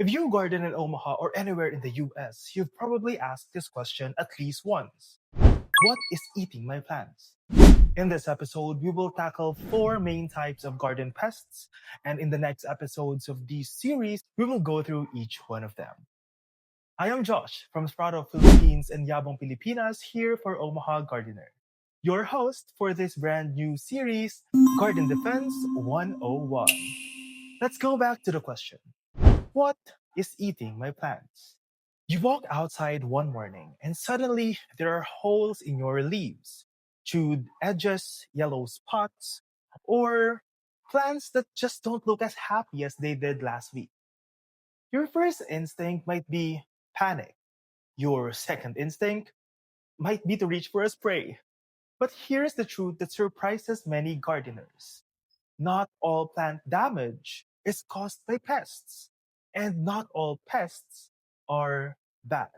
If you garden in Omaha or anywhere in the US, you've probably asked this question at least once. What is eating my plants? In this episode, we will tackle four main types of garden pests, and in the next episodes of this series, we will go through each one of them. I am Josh from Sprout of Philippines and Yabong Pilipinas here for Omaha Gardener, your host for this brand new series, Garden Defense 101. Let's go back to the question. What is eating my plants? You walk outside one morning and suddenly there are holes in your leaves, chewed edges, yellow spots, or plants that just don't look as happy as they did last week. Your first instinct might be panic. Your second instinct might be to reach for a spray. But here's the truth that surprises many gardeners. Not all plant damage is caused by pests, and not all pests are bad.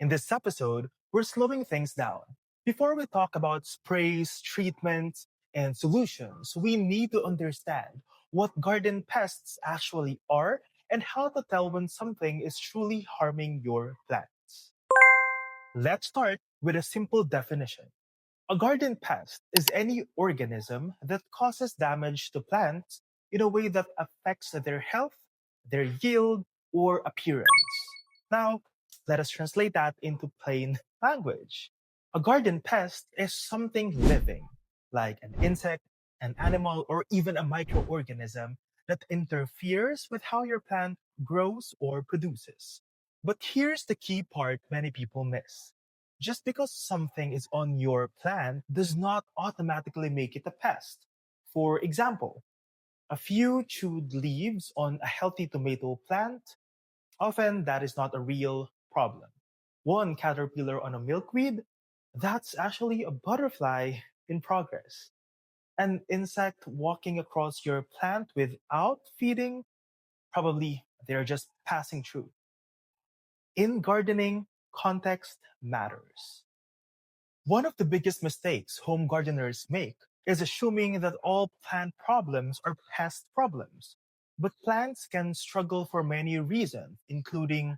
In this episode, we're slowing things down. Before we talk about sprays, treatments, and solutions, we need to understand what garden pests actually are and how to tell when something is truly harming your plants. Let's start with a simple definition. A garden pest is any organism that causes damage to plants in a way that affects their health, their yield, or appearance. Now, let us translate that into plain language. A garden pest is something living, like an insect, an animal, or even a microorganism that interferes with how your plant grows or produces. But here's the key part many people miss. Just because something is on your plant does not automatically make it a pest. For example, a few chewed leaves on a healthy tomato plant, often that is not a real problem. One caterpillar on a milkweed, that's actually a butterfly in progress. An insect walking across your plant without feeding, probably they're just passing through. In gardening, context matters. One of the biggest mistakes home gardeners make is assuming that all plant problems are pest problems. But plants can struggle for many reasons, including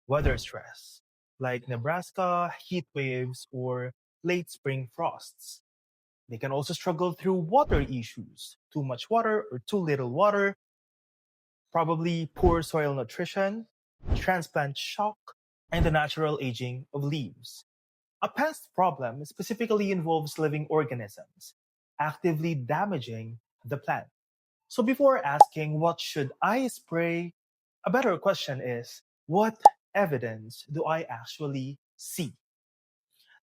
weather stress, like Nebraska heat waves or late spring frosts. They can also struggle through water issues, too much water or too little water, probably poor soil nutrition, transplant shock, and the natural aging of leaves. A pest problem specifically involves living organisms actively damaging the plant. So before asking what should I spray, a better question is what evidence do I actually see?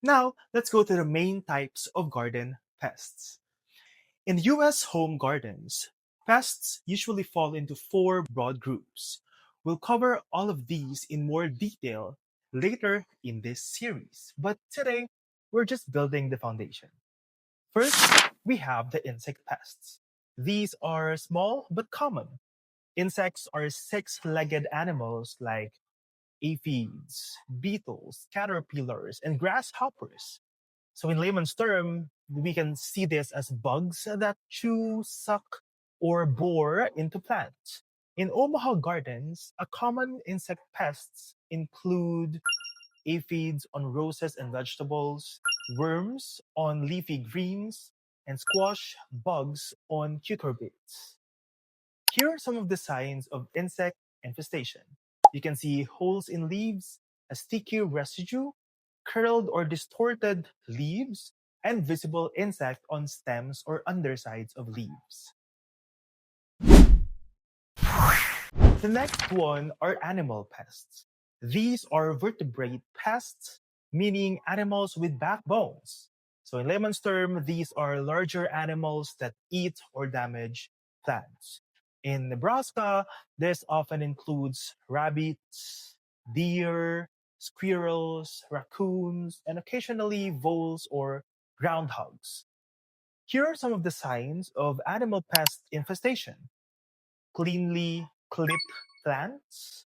Now, let's go to the main types of garden pests. In US home gardens, pests usually fall into four broad groups. We'll cover all of these in more detail later in this series, but today we're just building the foundation. First, we have the insect pests. These are small but common. Insects are six-legged animals like aphids, beetles, caterpillars, and grasshoppers. So, in layman's term, we can see this as bugs that chew, suck, or bore into plants. In Omaha gardens, a common insect pests include aphids on roses and vegetables, worms on leafy greens, and squash bugs on cucurbits. Here are some of the signs of insect infestation. You can see holes in leaves, a sticky residue, curled or distorted leaves, and visible insect on stems or undersides of leaves. The next one are animal pests. These are vertebrate pests, meaning animals with backbones. So in layman's term, these are larger animals that eat or damage plants. In Nebraska, this often includes rabbits, deer, squirrels, raccoons, and occasionally voles or groundhogs. Here are some of the signs of animal pest infestation: cleanly clipped plants,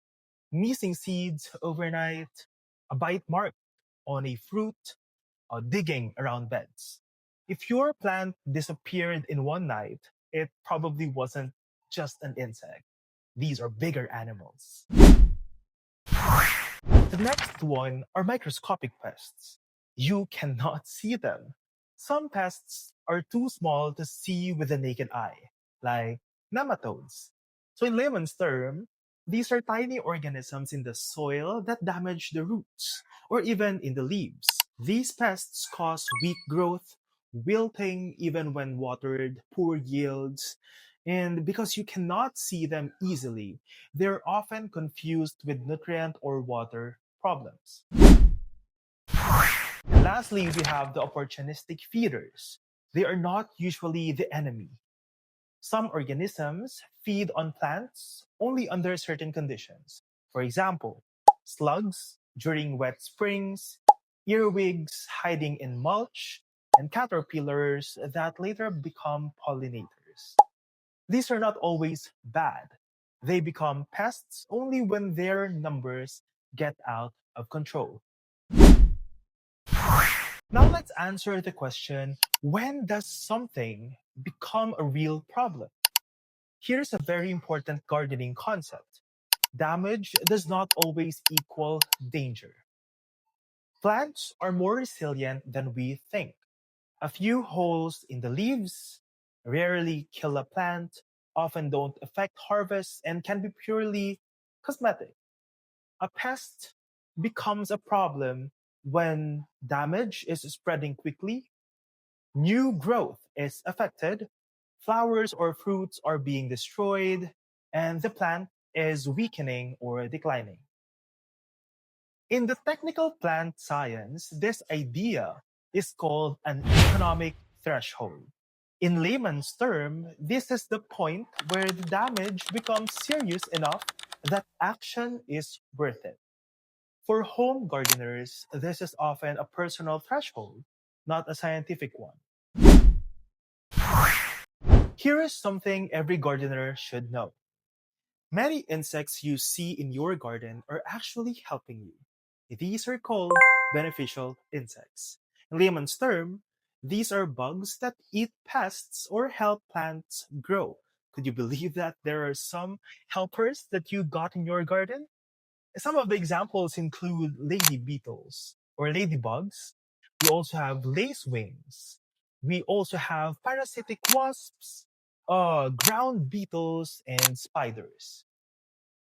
missing seeds overnight, a bite mark on a fruit, or digging around beds. If your plant disappeared in one night, it probably wasn't just an insect. These are bigger animals. The next one are microscopic pests. You cannot see them. Some pests are too small to see with the naked eye, like nematodes. So, in layman's term, these are tiny organisms in the soil that damage the roots or even in the leaves. These pests cause weak growth, wilting even when watered, poor yields, and because you cannot see them easily, they're often confused with nutrient or water problems. And lastly, we have the opportunistic feeders. They are not usually the enemy. Some organisms feed on plants only under certain conditions. For example, slugs during wet springs, earwigs hiding in mulch, and caterpillars that later become pollinators. These are not always bad. They become pests only when their numbers get out of control. Now let's answer the question, when does something become a real problem? Here's a very important gardening concept. Damage does not always equal danger. Plants are more resilient than we think. A few holes in the leaves rarely kill a plant, often don't affect harvest, and can be purely cosmetic. A pest becomes a problem when damage is spreading quickly, new growth is affected, flowers or fruits are being destroyed, and the plant is weakening or declining. In the technical plant science, this idea is called an economic threshold. In layman's term, this is the point where the damage becomes serious enough that action is worth it. For home gardeners, this is often a personal threshold, not a scientific one. Here is something every gardener should know. Many insects you see in your garden are actually helping you. These are called beneficial insects. In layman's term, these are bugs that eat pests or help plants grow. Could you believe that there are some helpers that you got in your garden? Some of the examples include lady beetles or ladybugs. We also have lacewings. We also have parasitic wasps, ground beetles, and spiders.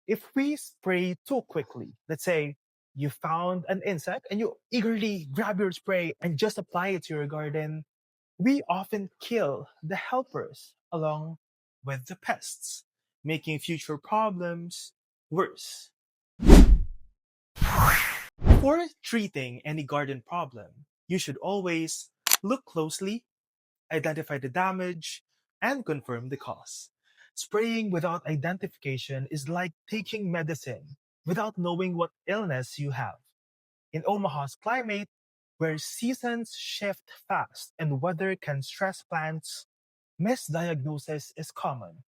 If we spray too quickly, let's say you found an insect and you eagerly grab your spray and just apply it to your garden, we often kill the helpers along with the pests, making future problems worse. Before treating any garden problem, you should always look closely, identify the damage, and confirm the cause. Spraying without identification is like taking medicine without knowing what illness you have. In Omaha's climate, where seasons shift fast and weather can stress plants, misdiagnosis is common.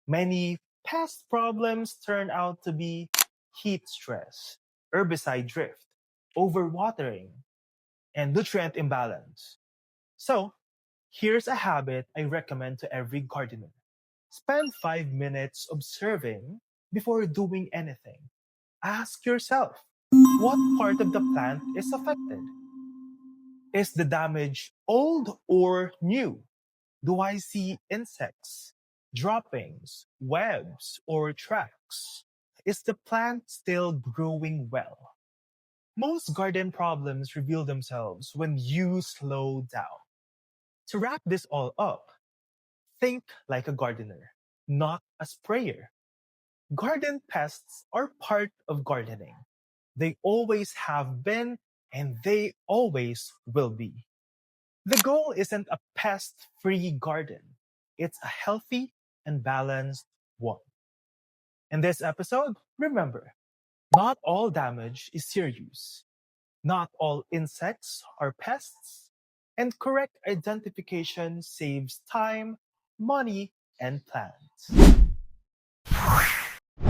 Many pest problems turn out to be heat stress, herbicide drift, overwatering, and nutrient imbalance. So, here's a habit I recommend to every gardener. Spend 5 minutes observing before doing anything. Ask yourself, what part of the plant is affected? Is the damage old or new? Do I see insects, droppings, webs, or tracks? Is the plant still growing well? Most garden problems reveal themselves when you slow down. To wrap this all up, think like a gardener, not a sprayer. Garden pests are part of gardening. They always have been and they always will be. The goal isn't a pest free garden, it's a healthy and balanced one. In this episode, remember, not all damage is serious, not all insects are pests, and correct identification saves time, money, and plants.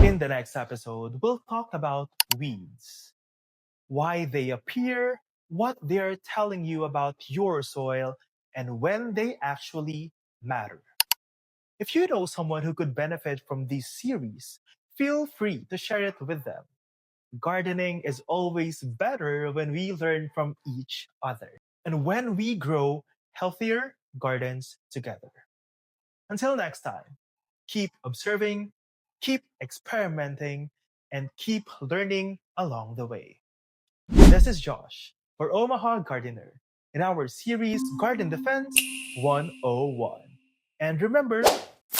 In the next episode, we'll talk about weeds, why they appear, what they're telling you about your soil, and when they actually matter. If you know someone who could benefit from this series, feel free to share it with them. Gardening is always better when we learn from each other and when we grow healthier gardens together. Until next time, keep observing, keep experimenting, and keep learning along the way. This is Josh for Omaha Gardener in our series Garden Defense 101. And remember,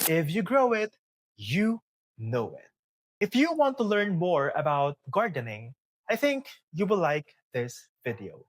if you grow it, you know it. If you want to learn more about gardening, I think you will like this video.